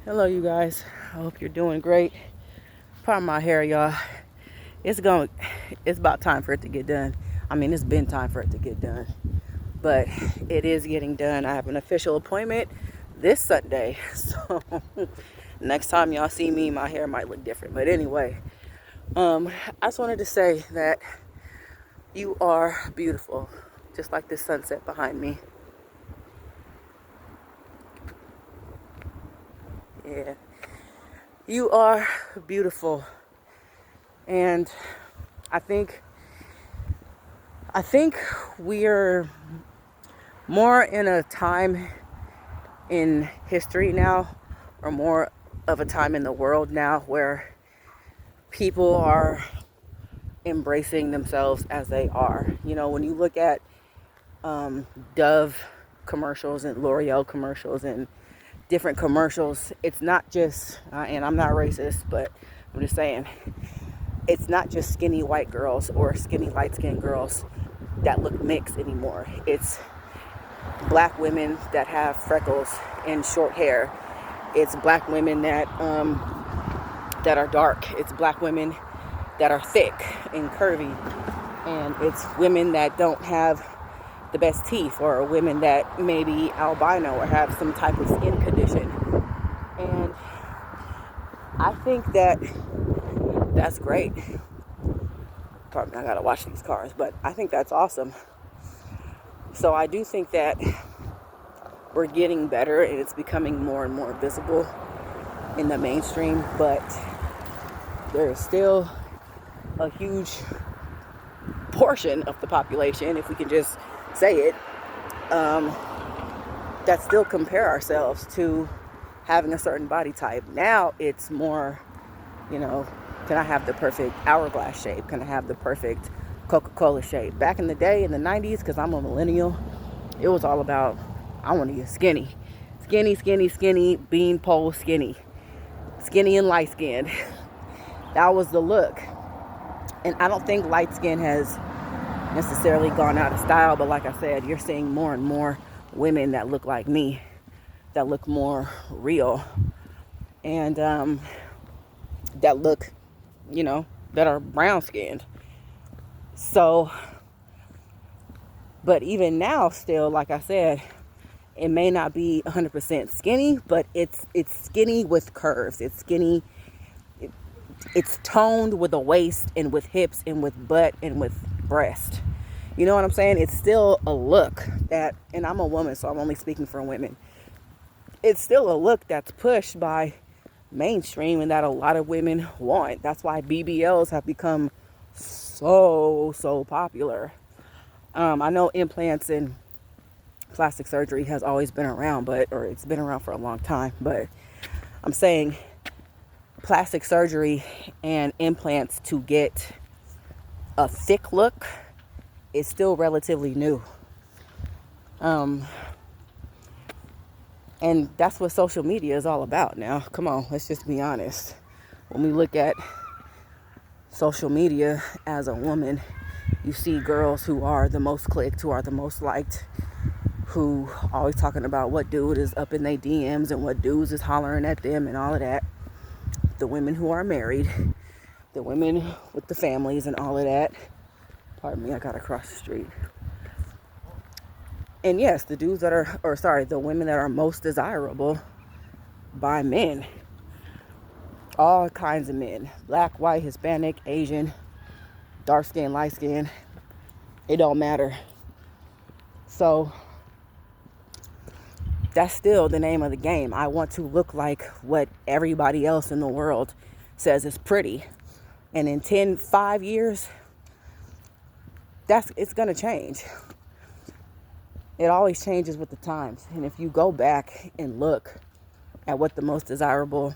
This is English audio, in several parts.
Hello, you guys. I hope you're doing great. Pardon my hair, y'all. It's going. It's about time for it to get done. I mean, it's been time for it to get done, but it is getting done. I have an official appointment this Sunday, so next time y'all see me, my hair might look different. But anyway, I just wanted to say that you are beautiful, just like this sunset behind me. Yeah, you are beautiful, and I think I think we're more in a time in history now, or more of a time in the world now, where people are embracing themselves as they are. You know, when you look at Dove commercials and L'Oreal commercials and different commercials, it's not just, and I'm not racist, but I'm just saying, it's not just skinny white girls or skinny light skinned girls that look mixed anymore. It's black women that have freckles and short hair. It's black women that are dark. It's black women that are thick and curvy. And it's women that don't have the best teeth, or women that may be albino or have some type of skin condition. And I think that that's great. Pardon me, I gotta watch these cars, but I think that's awesome. So I do think that we're getting better and it's becoming more and more visible in the mainstream, but there is still a huge portion of the population, if we can just say it, that still compare ourselves to having a certain body type. Now it's more, you know, can I have the perfect hourglass shape? Can I have the perfect Coca-Cola shape? Back in the day, in the 90s, because I'm a millennial, it was all about, I want to get skinny. Skinny, skinny, skinny, beanpole skinny. Skinny and light skinned. That was the look. And I don't think light skin has necessarily gone out of style, but like I said, you're seeing more and more women that look like me, that look more real, and that look, you know, that are brown skinned. So, but even now, still, like I said, it may not be 100% skinny, but it's skinny with curves. It's skinny. It's toned with a waist and with hips and with butt and with breast. You know what I'm saying? It's still a look that, and I'm a woman, so I'm only speaking for women. It's still a look that's pushed by mainstream and that a lot of women want. That's why BBLs have become so popular. I know implants and plastic surgery has always been around, or it's been around for a long time, but I'm saying plastic surgery and implants to get a thick look is still relatively new. And that's what social media is all about now. Come on, let's just be honest. When we look at social media as a woman, you see girls who are the most clicked, who are the most liked, who always talking about what dude is up in their DMs and what dudes is hollering at them and all of that. The women who are married, the women with the families and all of that. Pardon me, I gotta cross the street. And yes, the dudes that are, the women that are most desirable by men. All kinds of men. Black, white, Hispanic, Asian, dark skin, light skin. It don't matter. So that's still the name of the game. I want to look like what everybody else in the world says is pretty. And in 5 years, it's gonna change. It always changes with the times. And if you go back and look at what the most desirable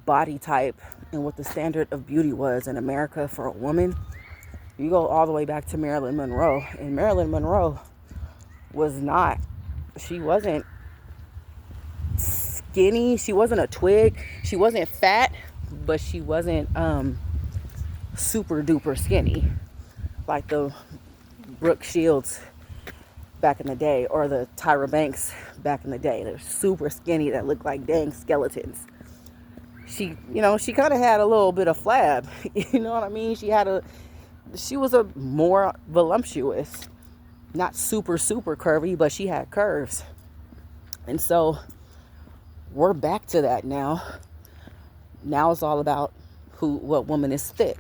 body type and what the standard of beauty was in America for a woman, you go all the way back to Marilyn Monroe. And Marilyn Monroe she wasn't skinny. She wasn't a twig. She wasn't fat, but she wasn't super duper skinny like the Brooke Shields back in the day, or the Tyra Banks back in the day. They're super skinny that look like dang skeletons. She kind of had a little bit of flab. You know what I mean? She was a more voluptuous, not super, super curvy, but she had curves. And so we're back to that now. Now it's all about what woman is thick.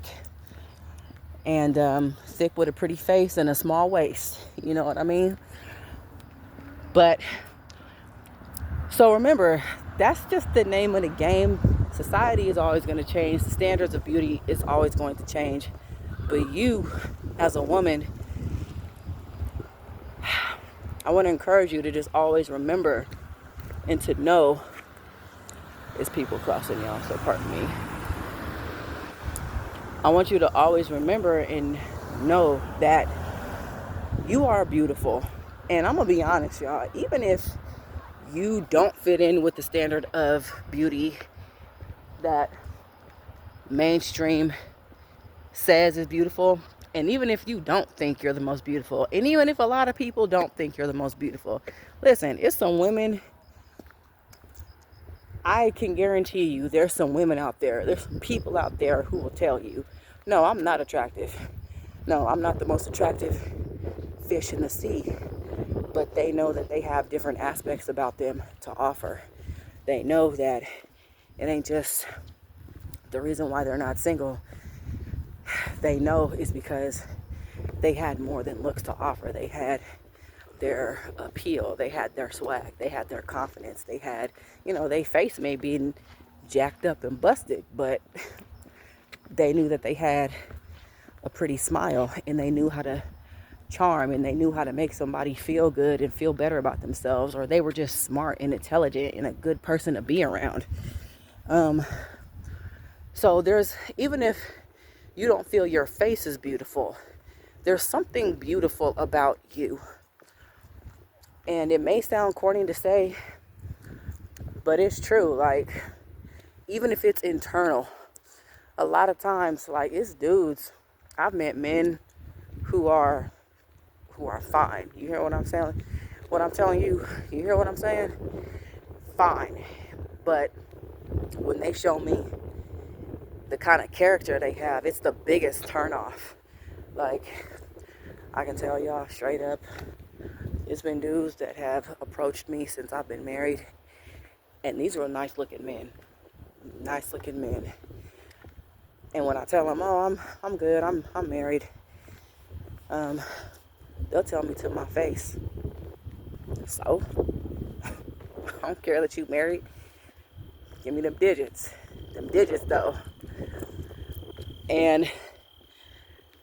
And thick with a pretty face and a small waist. You know what I mean? But, so remember, that's just the name of the game. Society is always going to change. The standards of beauty is always going to change. But you, as a woman, I want to encourage you to just always remember and to know, it's people crossing, y'all, so pardon me. I want you to always remember and know that you are beautiful. And I'm going to be honest, y'all, even if you don't fit in with the standard of beauty that mainstream says is beautiful, and even if you don't think you're the most beautiful, and even if a lot of people don't think you're the most beautiful, listen, it's some women, I can guarantee you there's some women out there's some people out there who will tell you, no, I'm not attractive. No, I'm not the most attractive fish in the sea. But they know that they have different aspects about them to offer. They know that it ain't just the reason why they're not single. They know it's because they had more than looks to offer. They had their appeal. They had their swag. They had their confidence. They had, their face may be jacked up and busted, but they knew that they had a pretty smile, and they knew how to charm, and they knew how to make somebody feel good and feel better about themselves, or they were just smart and intelligent and a good person to be around. So even if you don't feel your face is beautiful, there's something beautiful about you. And it may sound corny to say, but it's true. Like, even if it's internal, a lot of times, like, it's dudes. I've met men who are fine. You hear what I'm saying? What I'm telling you, you hear what I'm saying? Fine. But when they show me the kind of character they have, it's the biggest turnoff. Like, I can tell y'all straight up, it's been dudes that have approached me since I've been married, and these were nice looking men. And when I tell them, oh, I'm good, I'm married, they'll tell me to my face, so I don't care that you married. Give me them digits though. And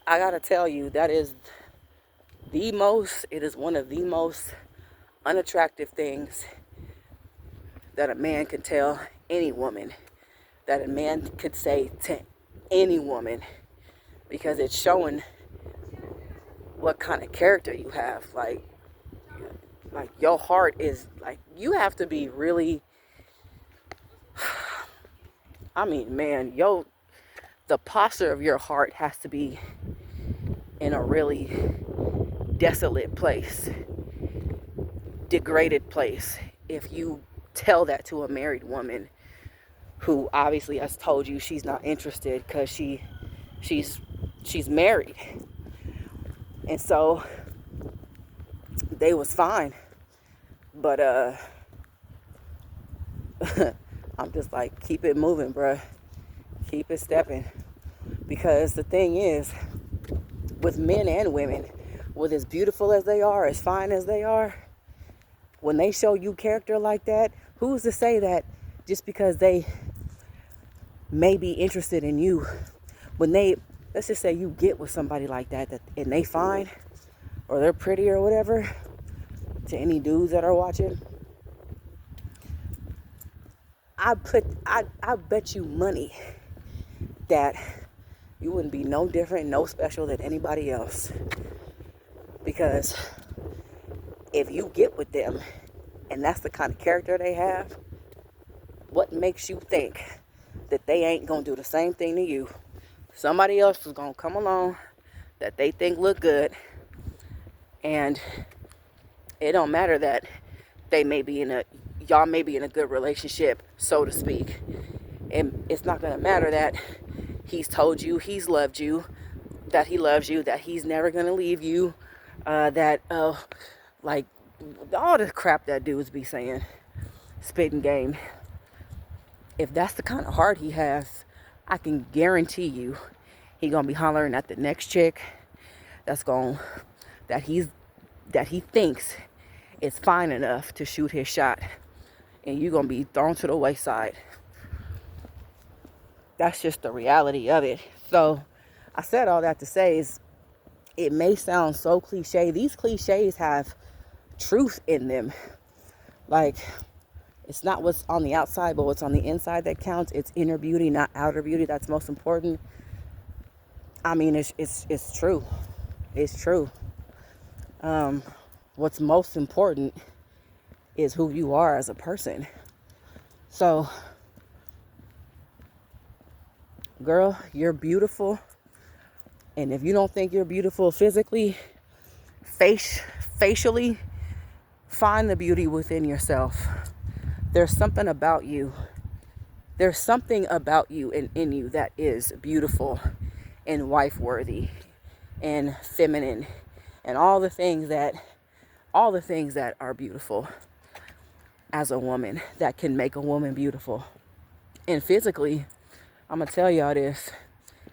I gotta tell you, it is one of the most unattractive things that a man can tell any woman, that a man could say to any woman, because it's showing what kind of character you have. Like your heart is, like, you have to be really, I mean, man, the posture of your heart has to be in a really desolate place, degraded place, if you tell that to a married woman who obviously has told you she's not interested because she's married. And so they was fine, but I'm just like, keep it moving, bruh. Keep it stepping. Because the thing is, with men and women, with as beautiful as they are, as fine as they are, when they show you character like that, who's to say that just because they may be interested in you, let's just say you get with somebody like that and they fine, or they're pretty or whatever, to any dudes that are watching, I bet you money that you wouldn't be no different, no special than anybody else. Because if you get with them and that's the kind of character they have, what makes you think that they ain't gonna do the same thing to you? Somebody else is gonna come along that they think look good, and It don't matter that they may be in a y'all may be in a good relationship, so to speak. And it's not gonna matter that he's told you he's loved you, that he loves you, that he's never gonna leave you, that like all the crap that dudes be saying, spitting game. If that's the kind of heart he has, I can guarantee you he gonna be hollering at the next chick that he thinks is fine enough to shoot his shot, and you're gonna be thrown to the wayside. That's just the reality of it. So I said all that to say is, it may sound so cliche. These cliches have truth in them. Like, it's not what's on the outside, but what's on the inside that counts. It's inner beauty, not outer beauty. That's most important. I mean, it's true. It's true. What's most important is who you are as a person. So, girl, you're beautiful. And if you don't think you're beautiful physically, facially, find the beauty within yourself. There's something about you. There's something about you and in you that is beautiful and wife-worthy and feminine and all the things that are beautiful as a woman, that can make a woman beautiful. And physically, I'm gonna tell y'all this.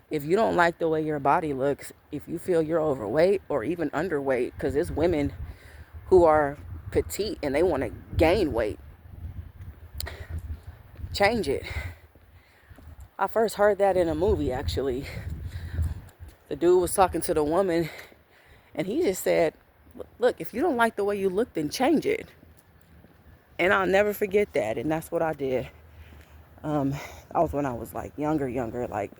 If you don't like the way your body looks, if you feel you're overweight or even underweight, because there's women who are petite and they want to gain weight, change it. I first heard that in a movie, actually. The dude was talking to the woman and he just said, look, if you don't like the way you look, then change it. And I'll never forget that. And that's what I did. That was when I was like younger, like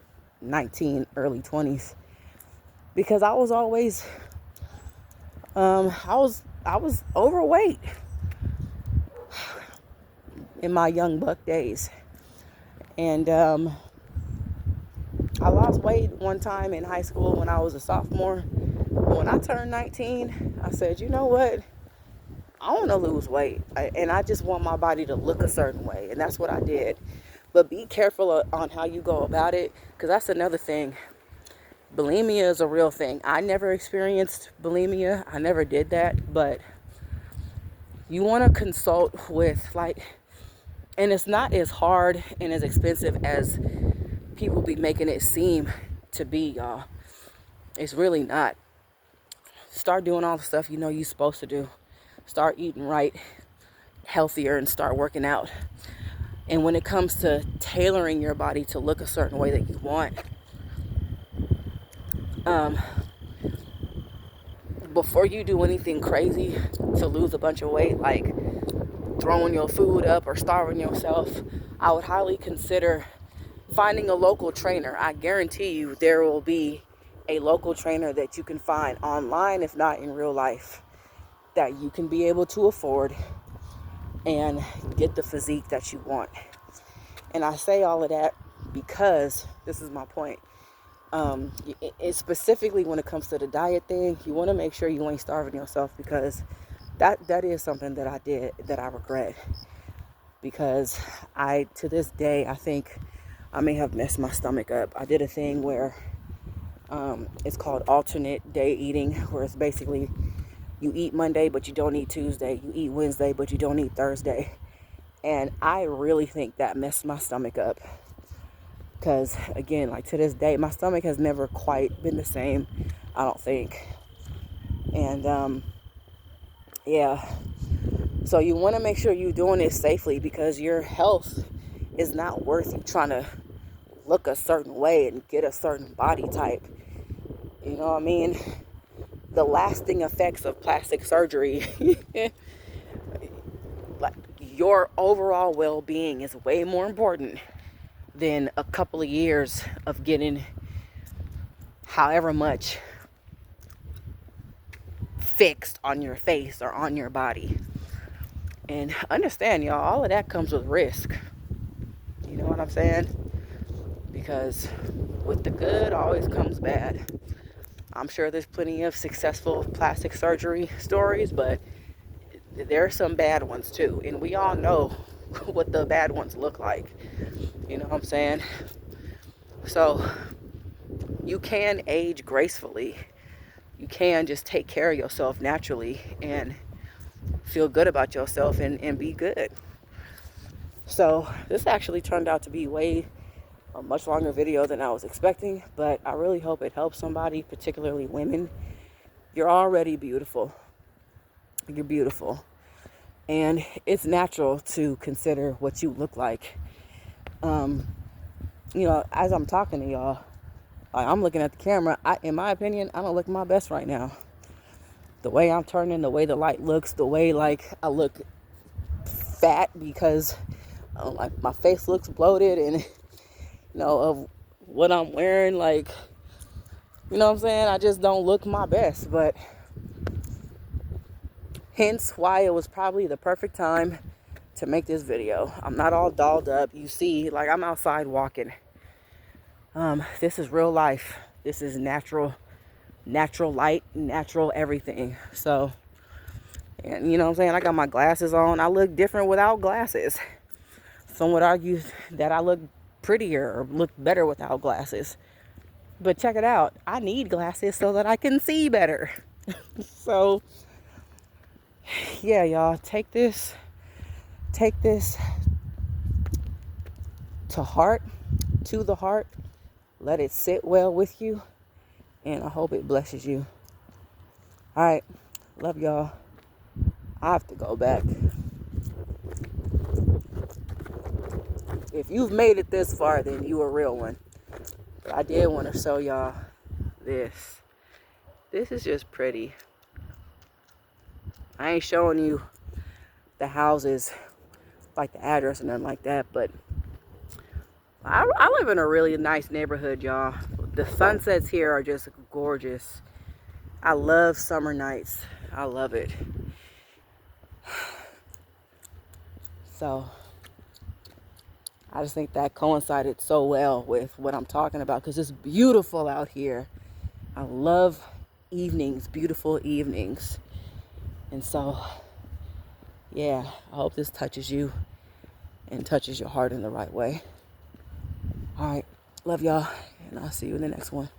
19, early 20s. Because I was always, I was overweight in my young buck days. And I lost weight one time in high school when I was a sophomore. When I turned 19, I said, you know what? I want to lose weight. And I just want my body to look a certain way. And that's what I did. But be careful on how you go about it, because that's another thing. Bulimia is a real thing. I never experienced bulimia. I never did that. But you want to consult with, like, and it's not as hard and as expensive as people be making it seem to be, y'all. It's really not. Start doing all the stuff you know you're supposed to do. Start eating right, healthier, and start working out. And when it comes to tailoring your body to look a certain way that you want, before you do anything crazy to lose a bunch of weight, like throwing your food up or starving yourself, I would highly consider finding a local trainer. I guarantee you there will be a local trainer that you can find online, if not in real life, that you can be able to afford and get the physique that you want. And I say all of that because this is my point. It's specifically when it comes to the diet thing, you want to make sure you ain't starving yourself, because that is something that I did that I regret. Because to this day, I think I may have messed my stomach up. I did a thing where it's called alternate day eating, where it's basically you eat Monday, but you don't eat Tuesday. You eat Wednesday, but you don't eat Thursday. And I really think that messed my stomach up. Because, again, like to this day, my stomach has never quite been the same, I don't think. And, yeah. So you want to make sure you're doing it safely, because your health is not worth you trying to look a certain way and get a certain body type. You know what I mean? The lasting effects of plastic surgery, like your overall well-being, is way more important than a couple of years of getting however much fixed on your face or on your body. And understand, y'all, all of that comes with risk. You know what I'm saying? Because with the good always comes bad. I'm sure there's plenty of successful plastic surgery stories, but there are some bad ones too, and we all know what the bad ones look like. You know what I'm saying? So you can age gracefully. You can just take care of yourself naturally and feel good about yourself and be good. So this actually turned out to be a much longer video than I was expecting, but I really hope it helps somebody, particularly women. You're already beautiful. You're beautiful. And it's natural to consider what you look like. You know, as I'm talking to y'all, I'm looking at the camera. In my opinion, I don't look my best right now. The way I'm turning, the way the light looks, the way like I look fat because like my face looks bloated, and you know of what I'm wearing, like, you know what I'm saying, I just don't look my best. But hence why it was probably the perfect time to make this video. I'm not all dolled up. You see, like, I'm outside walking. This is real life. This is natural light, natural everything. So, and you know what I'm saying, I got my glasses on. I look different without glasses. Some would argue that I look prettier or look better without glasses. But check it out. I need glasses so that I can see better. So, yeah, y'all, take this to the heart. Let it sit well with you, and I hope it blesses you. All right, love y'all. I have to go back. If you've made it this far, then you a real one. But I did want to show y'all this. This is just pretty. I ain't showing you the houses, like the address and nothing like that, but I live in a really nice neighborhood, y'all. The sunsets here are just gorgeous. I love summer nights. I love it. So I just think that coincided so well with what I'm talking about, because it's beautiful out here. I love evenings, beautiful evenings. And so, yeah, I hope this touches you and touches your heart in the right way. All right, love y'all, and I'll see you in the next one.